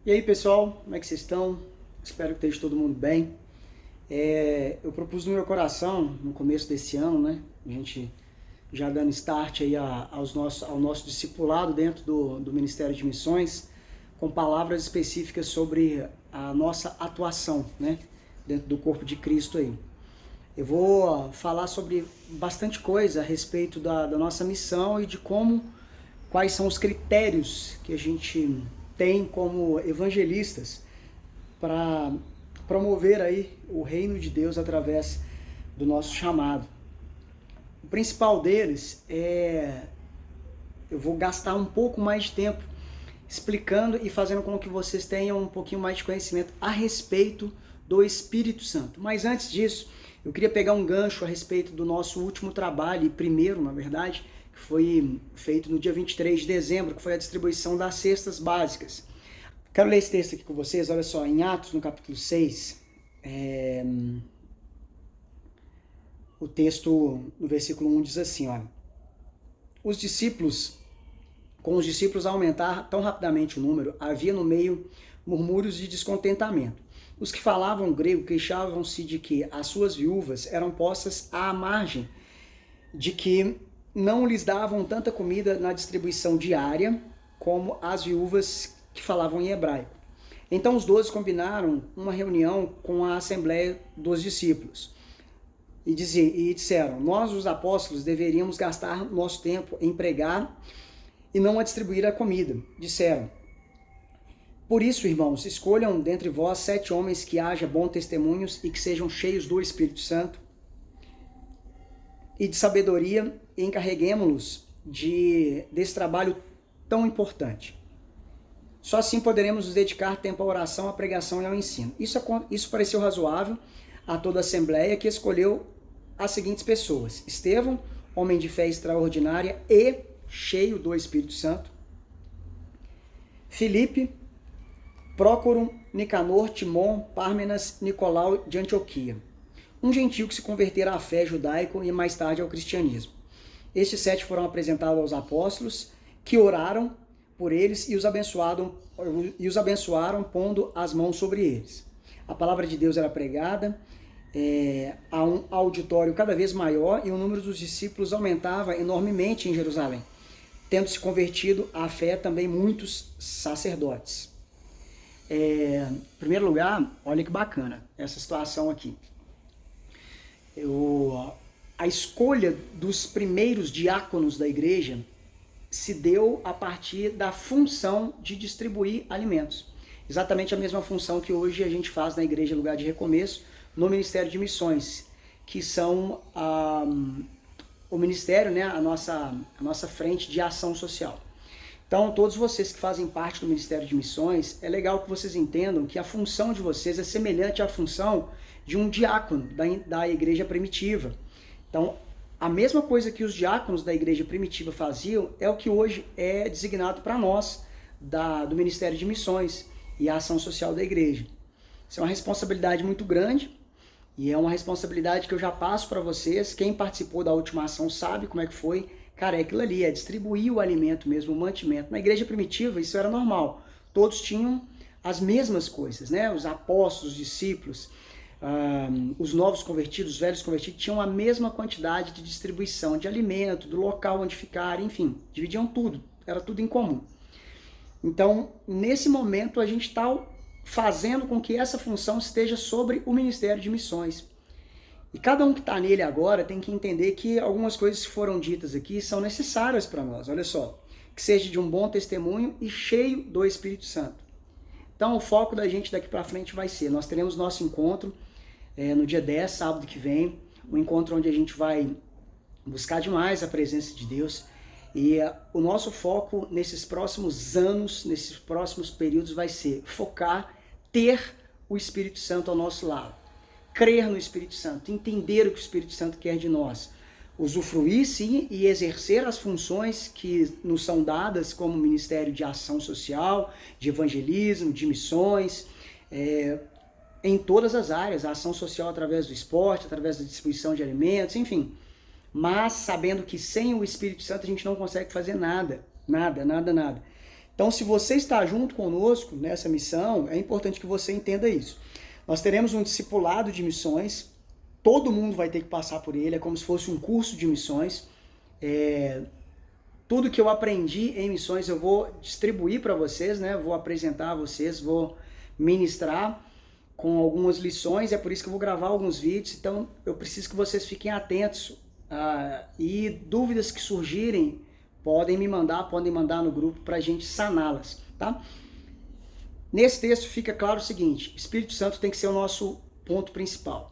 E aí, pessoal, como é que vocês estão? Espero que esteja todo mundo bem. Eu propus no meu coração, no começo desse ano, né? A gente já dando start aí ao nosso discipulado dentro do Ministério de Missões, com palavras específicas sobre a nossa atuação, né? Dentro do corpo de Cristo aí. Eu vou falar sobre bastante coisa a respeito da nossa missão e de quais são os critérios que a gente tem como evangelistas para promover aí o reino de Deus através do nosso chamado. O principal deles eu vou gastar um pouco mais de tempo explicando e fazendo com que vocês tenham um pouquinho mais de conhecimento a respeito do Espírito Santo. Mas antes disso, eu queria pegar um gancho a respeito do nosso último trabalho, e primeiro, na verdade, que foi feito no dia 23 de dezembro, que foi a distribuição das cestas básicas. Quero ler esse texto aqui com vocês, olha só, em Atos, no capítulo 6, o texto no versículo 1 diz assim, olha, com os discípulos a aumentar tão rapidamente o número, havia no meio murmúrios de descontentamento. Os que falavam grego queixavam-se de que as suas viúvas eram postas à margem, de que não lhes davam tanta comida na distribuição diária como as viúvas que falavam em hebraico. Então os 12 combinaram uma reunião com a assembleia dos discípulos e disseram, nós os apóstolos deveríamos gastar nosso tempo em pregar e não a distribuir a comida. Disseram, por isso, irmãos, escolham dentre vós 7 homens que haja bons testemunhos e que sejam cheios do Espírito Santo e de sabedoria, e encarreguemos-los desse trabalho tão importante. Só assim poderemos nos dedicar tempo à oração, à pregação e ao ensino. Isso pareceu razoável a toda a Assembleia, que escolheu as seguintes pessoas. Estevão, homem de fé extraordinária e cheio do Espírito Santo. Filipe, Prócoro, Nicanor, Timon, Pármenas, Nicolau de Antioquia. Um gentio que se convertera à fé judaica e mais tarde ao cristianismo. Estes 7 foram apresentados aos apóstolos, que oraram por eles e os abençoaram pondo as mãos sobre eles. A palavra de Deus era pregada a um auditório cada vez maior e o número dos discípulos aumentava enormemente em Jerusalém, tendo se convertido à fé também muitos sacerdotes. Em primeiro lugar, olha que bacana essa situação aqui. A escolha dos primeiros diáconos da igreja se deu a partir da função de distribuir alimentos. Exatamente a mesma função que hoje a gente faz na Igreja Lugar de Recomeço, no Ministério de Missões, que são o Ministério, né, a nossa frente de ação social. Então, todos vocês que fazem parte do Ministério de Missões, é legal que vocês entendam que a função de vocês é semelhante à função de um diácono da igreja primitiva. Então, a mesma coisa que os diáconos da igreja primitiva faziam é o que hoje é designado para nós do Ministério de Missões e a ação social da igreja. Isso é uma responsabilidade muito grande e é uma responsabilidade que eu já passo para vocês. Quem participou da última ação sabe como é que foi. Cara, é aquilo ali, é distribuir o alimento mesmo, o mantimento. Na igreja primitiva isso era normal. Todos tinham as mesmas coisas, né? Os apóstolos, os discípulos, os novos convertidos, os velhos convertidos, tinham a mesma quantidade de distribuição de alimento, do local onde ficar, enfim, dividiam tudo, era tudo em comum. Então, nesse momento, a gente está fazendo com que essa função esteja sobre o Ministério de Missões. E cada um que está nele agora tem que entender que algumas coisas que foram ditas aqui são necessárias para nós. Olha só, que seja de um bom testemunho e cheio do Espírito Santo. Então o foco da gente daqui para frente vai ser, nós teremos nosso encontro no dia 10, sábado que vem, um encontro onde a gente vai buscar demais a presença de Deus. E o nosso foco nesses próximos anos, nesses próximos períodos vai ser focar, ter o Espírito Santo ao nosso lado. Crer no Espírito Santo, entender o que o Espírito Santo quer de nós, usufruir sim e exercer as funções que nos são dadas como Ministério de Ação Social, de Evangelismo, de Missões, em todas as áreas, a ação social através do esporte, através da distribuição de alimentos, enfim, mas sabendo que sem o Espírito Santo a gente não consegue fazer nada, nada. Então, se você está junto conosco nessa missão, é importante que você entenda isso. Nós teremos um discipulado de missões, todo mundo vai ter que passar por ele, é como se fosse um curso de missões. Tudo que eu aprendi em missões eu vou distribuir para vocês, né? Vou apresentar a vocês, vou ministrar com algumas lições, é por isso que eu vou gravar alguns vídeos, então eu preciso que vocês fiquem atentos e dúvidas que surgirem, podem mandar no grupo para a gente saná-las, tá? Nesse texto fica claro o seguinte: o Espírito Santo tem que ser o nosso ponto principal.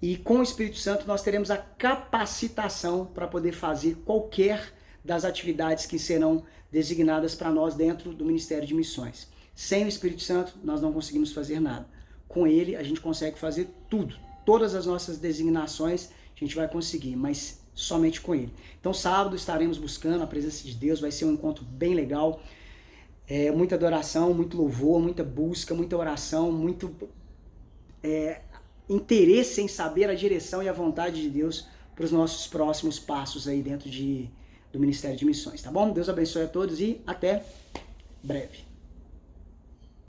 E com o Espírito Santo nós teremos a capacitação para poder fazer qualquer das atividades que serão designadas para nós dentro do Ministério de Missões. Sem o Espírito Santo nós não conseguimos fazer nada. Com ele a gente consegue fazer tudo. Todas as nossas designações a gente vai conseguir, mas somente com ele. Então sábado estaremos buscando a presença de Deus, vai ser um encontro bem legal. Muita adoração, muito louvor, muita busca, muita oração, muito interesse em saber a direção e a vontade de Deus para os nossos próximos passos aí dentro do Ministério de Missões, tá bom? Deus abençoe a todos e até breve.